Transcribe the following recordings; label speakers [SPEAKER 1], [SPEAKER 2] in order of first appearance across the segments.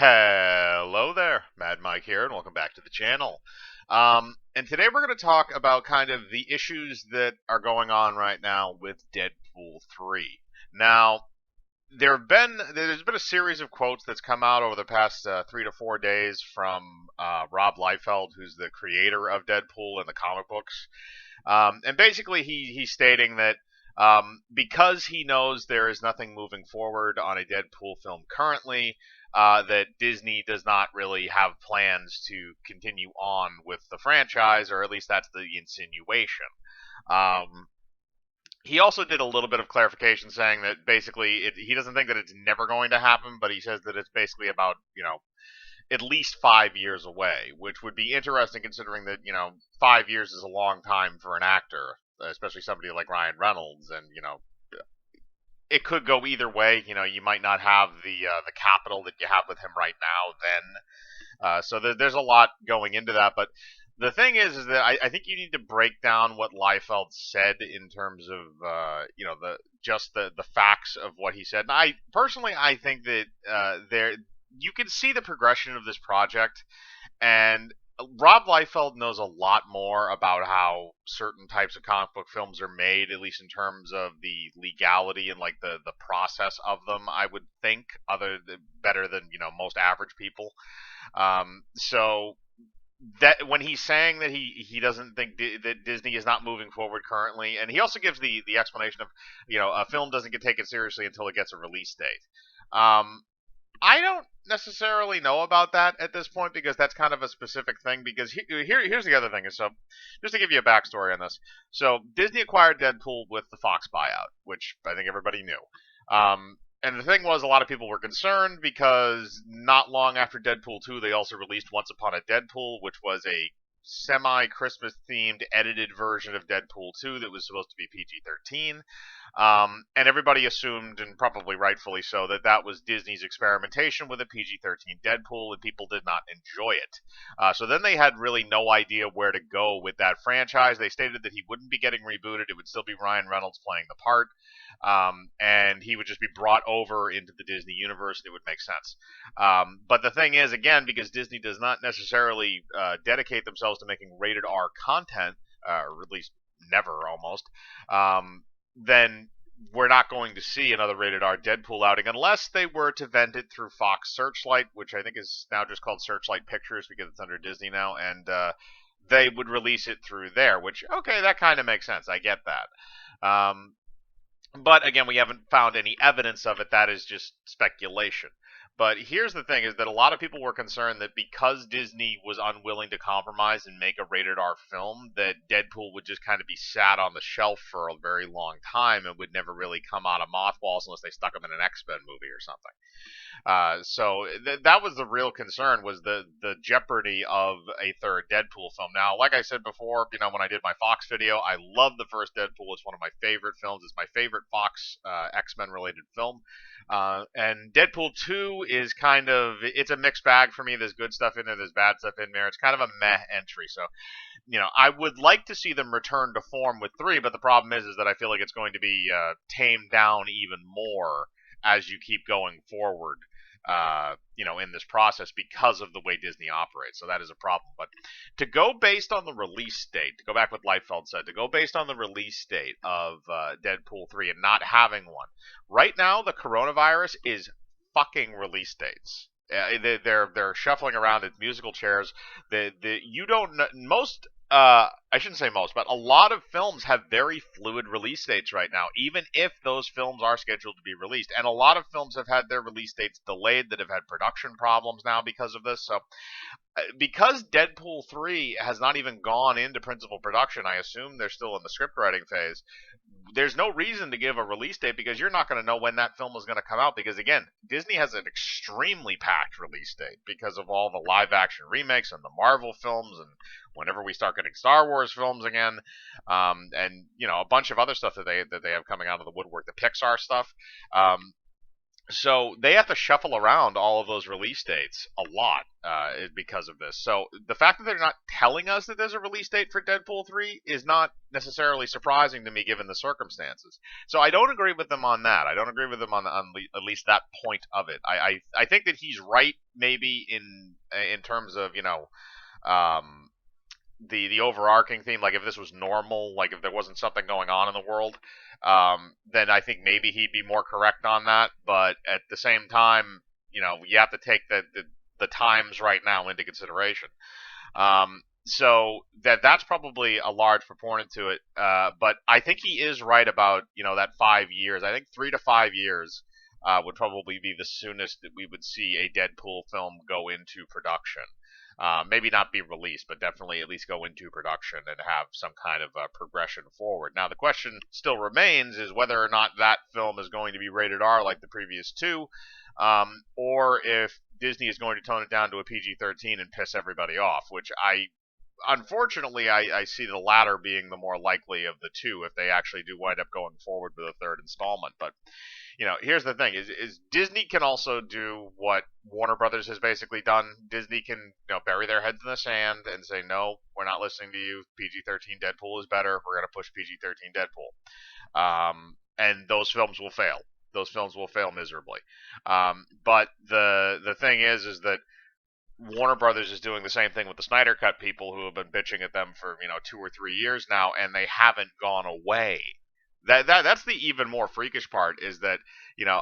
[SPEAKER 1] Hello there, Mad Mike here, and welcome back to the channel. And today we're going to talk about kind of the issues that are going on right now with Deadpool 3. Now, there's been a series of quotes that's come out over the past 3 to 4 days from Rob Liefeld, who's the creator of Deadpool in the comic books. And basically, he's stating that because he knows there is nothing moving forward on a Deadpool film currently, that Disney does not really have plans to continue on with the franchise, or at least that's the insinuation. Um, he also did a little bit of clarification saying that basically he doesn't think that it's never going to happen, but he says that it's basically about, at least 5 years away, which would be interesting considering that, 5 years is a long time for an actor, especially somebody like Ryan Reynolds, and, it could go either way. You might not have the capital that you have with him right now then. So there's a lot going into that, but the thing is that I think you need to break down what Liefeld said in terms of the facts of what he said. And I think that there you can see the progression of this project, and Rob Liefeld knows a lot more about how certain types of comic book films are made, at least in terms of the legality and like the process of them. I would think better than most average people. So that when he's saying that he doesn't think that Disney is not moving forward currently, and he also gives the explanation of a film doesn't get taken seriously until it gets a release date. I don't necessarily know about that at this point because that's kind of a specific thing. Because here's the other thing is, so just to give you a backstory on this, so Disney acquired Deadpool with the Fox buyout, which I think everybody knew. And the thing was, a lot of people were concerned because not long after Deadpool 2, they also released Once Upon a Deadpool, which was a semi-Christmas themed edited version of Deadpool 2 that was supposed to be PG-13. And everybody assumed, and probably rightfully so, that that was Disney's experimentation with a PG-13 Deadpool, and people did not enjoy it. So then they had really no idea where to go with that franchise. They stated that he wouldn't be getting rebooted. It would still be Ryan Reynolds playing the part. And he would just be brought over into the Disney universe, and it would make sense. But the thing is, again, because Disney does not necessarily dedicate themselves to making rated R content, or at least never almost, then we're not going to see another rated R Deadpool outing unless they were to vent it through Fox Searchlight, which I think is now just called Searchlight Pictures because it's under Disney now, and they would release it through there, which, okay, that kind of makes sense. I get that. But again, we haven't found any evidence of it. That is just speculation. But here's the thing, is that a lot of people were concerned that because Disney was unwilling to compromise and make a rated R film, that Deadpool would just kind of be sat on the shelf for a very long time and would never really come out of mothballs unless they stuck him in an X-Men movie or something. So that was the real concern, was the jeopardy of a third Deadpool film. Now, like I said before, when I did my Fox video, I love the first Deadpool. It's one of my favorite films. It's my favorite Fox X-Men related film. And Deadpool 2 is it's a mixed bag for me. There's good stuff in there, there's bad stuff in there. It's kind of a meh entry. So, I would like to see them return to form with 3, but the problem is that I feel like it's going to be tamed down even more as you keep going forward, in this process because of the way Disney operates. So that is a problem. But to go based on the release date, to go back what Liefeld said, to go based on the release date of Deadpool 3 and not having one, right now the coronavirus is fucking release dates. They're shuffling around in musical chairs. You don't know, most. I shouldn't say most, but a lot of films have very fluid release dates right now, even if those films are scheduled to be released. And a lot of films have had their release dates delayed that have had production problems now because of this. So, because Deadpool 3 has not even gone into principal production, I assume they're still in the script writing phase. There's no reason to give a release date because you're not going to know when that film is going to come out, because again, Disney has an extremely packed release date because of all the live action remakes and the Marvel films, and whenever we start getting Star Wars films again, and a bunch of other stuff that they have coming out of the woodwork, the Pixar stuff. So they have to shuffle around all of those release dates a lot because of this. So the fact that they're not telling us that there's a release date for Deadpool 3 is not necessarily surprising to me given the circumstances. So I don't agree with them on that. I don't agree with them on at least that point of it. I think that he's right maybe in terms of, um, the overarching theme, like if this was normal, like if there wasn't something going on in the world, then I think maybe he'd be more correct on that. But at the same time, you have to take the times right now into consideration. So that's probably a large proponent to it. But I think he is right about that 5 years. I think 3 to 5 years would probably be the soonest that we would see a Deadpool film go into production. Maybe not be released, but definitely at least go into production and have some kind of progression forward. Now, the question still remains is whether or not that film is going to be rated R like the previous two, or if Disney is going to tone it down to a PG-13 and piss everybody off, which unfortunately, I see the latter being the more likely of the two if they actually do wind up going forward with a third installment. But here's the thing: is Disney can also do what Warner Brothers has basically done. Disney can bury their heads in the sand and say, no, we're not listening to you. PG-13 Deadpool is better. We're going to push PG-13 Deadpool, and those films will fail. Those films will fail miserably. But the thing is that Warner Brothers is doing the same thing with the Snyder Cut people who have been bitching at them for 2 or 3 years now, and they haven't gone away. That's the even more freakish part is that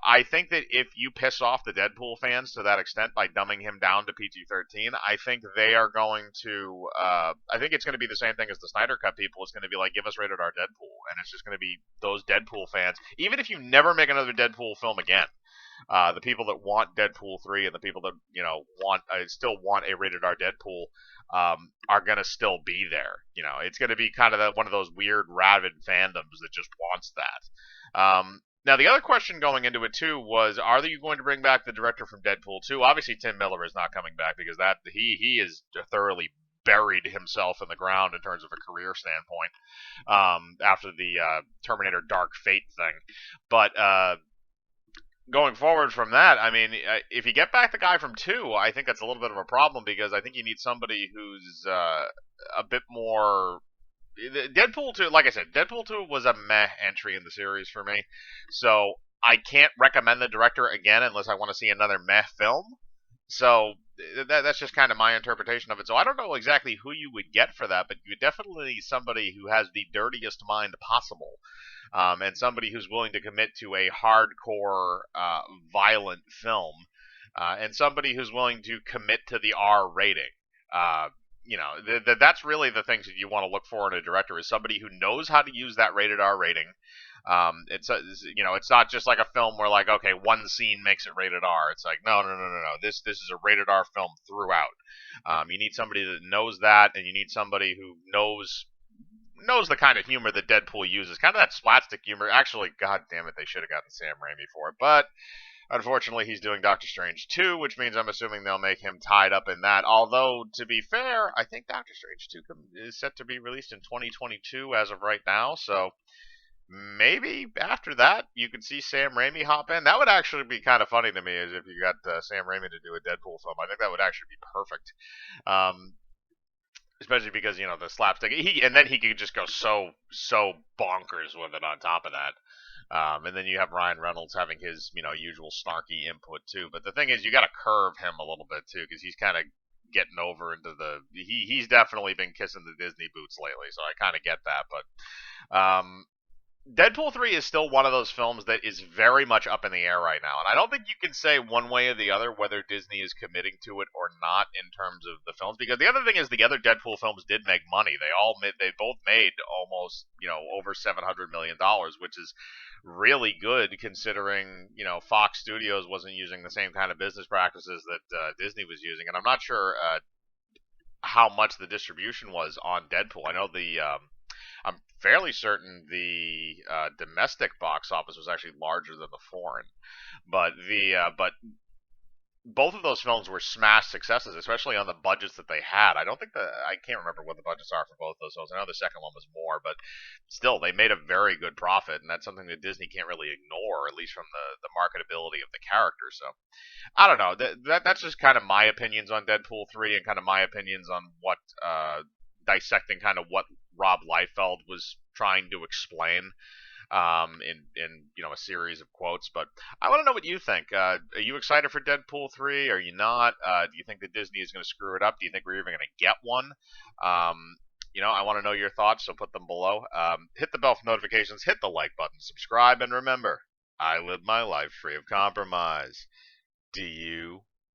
[SPEAKER 1] I think that if you piss off the Deadpool fans to that extent by dumbing him down to PG-13, I think they are going to. I think it's going to be the same thing as the Snyder Cut people. It's going to be like, give us rated R Deadpool, and it's just going to be those Deadpool fans. Even if you never make another Deadpool film again, the people that want Deadpool 3 and the people that want still want a rated R Deadpool are gonna still be there. It's gonna be kind of one of those weird rabid fandoms that just wants that. Now the other question going into it too was, are you going to bring back the director from Deadpool 2? Obviously Tim Miller is not coming back because that he is thoroughly buried himself in the ground in terms of a career standpoint after the Terminator Dark Fate thing. But going forward from that, I mean, if you get back the guy from 2, I think that's a little bit of a problem because I think you need somebody who's a bit more. Deadpool 2, like I said, Deadpool 2 was a meh entry in the series for me, so I can't recommend the director again unless I want to see another meh film. So that's just kind of my interpretation of it. So I don't know exactly who you would get for that, but you definitely need somebody who has the dirtiest mind possible, and somebody who's willing to commit to a hardcore, violent film, and somebody who's willing to commit to the R rating. Uh, that's really the things that you want to look for in a director is somebody who knows how to use that rated R rating. It's not just like a film where like, okay, one scene makes it rated R. It's like, no. This is a rated R film throughout. You need somebody that knows that, and you need somebody who knows the kind of humor that Deadpool uses, kind of that slapstick humor. Actually, god damn it, they should have gotten Sam Raimi for it, but unfortunately, he's doing Doctor Strange 2, which means I'm assuming they'll make him tied up in that. Although, to be fair, I think Doctor Strange 2 is set to be released in 2022 as of right now, so maybe after that you could see Sam Raimi hop in. That would actually be kind of funny to me, as if you got Sam Raimi to do a Deadpool film. I think that would actually be perfect. Especially because the slapstick, and then he could just go so bonkers with it on top of that. And then you have Ryan Reynolds having his usual snarky input too. But the thing is, you got to curve him a little bit too, because he's kind of getting over into he's definitely been kissing the Disney boots lately. So I kind of get that, but Deadpool 3 is still one of those films that is very much up in the air right now. And I don't think you can say one way or the other whether Disney is committing to it or not in terms of the films. Because the other thing is the other Deadpool films did make money. They both made almost, over $700 million, which is really good considering, Fox Studios wasn't using the same kind of business practices that Disney was using. And I'm not sure how much the distribution was on Deadpool. I know I'm fairly certain the domestic box office was actually larger than the foreign, but both of those films were smash successes, especially on the budgets that they had. I can't remember what the budgets are for both those films. I know the second one was more, but still, they made a very good profit, and that's something that Disney can't really ignore, at least from the marketability of the character. So I don't know. That's just kind of my opinions on Deadpool 3 and kind of my opinions on what dissecting kind of what Rob Liefeld was trying to explain in a series of quotes. But I want to know what you think. Are you excited for Deadpool 3? Are you not? Do you think that Disney is going to screw it up? Do you think we're even going to get one? I want to know your thoughts, so put them below. Hit the bell for notifications, hit the like button, subscribe, and remember, I live my life free of compromise. Do you?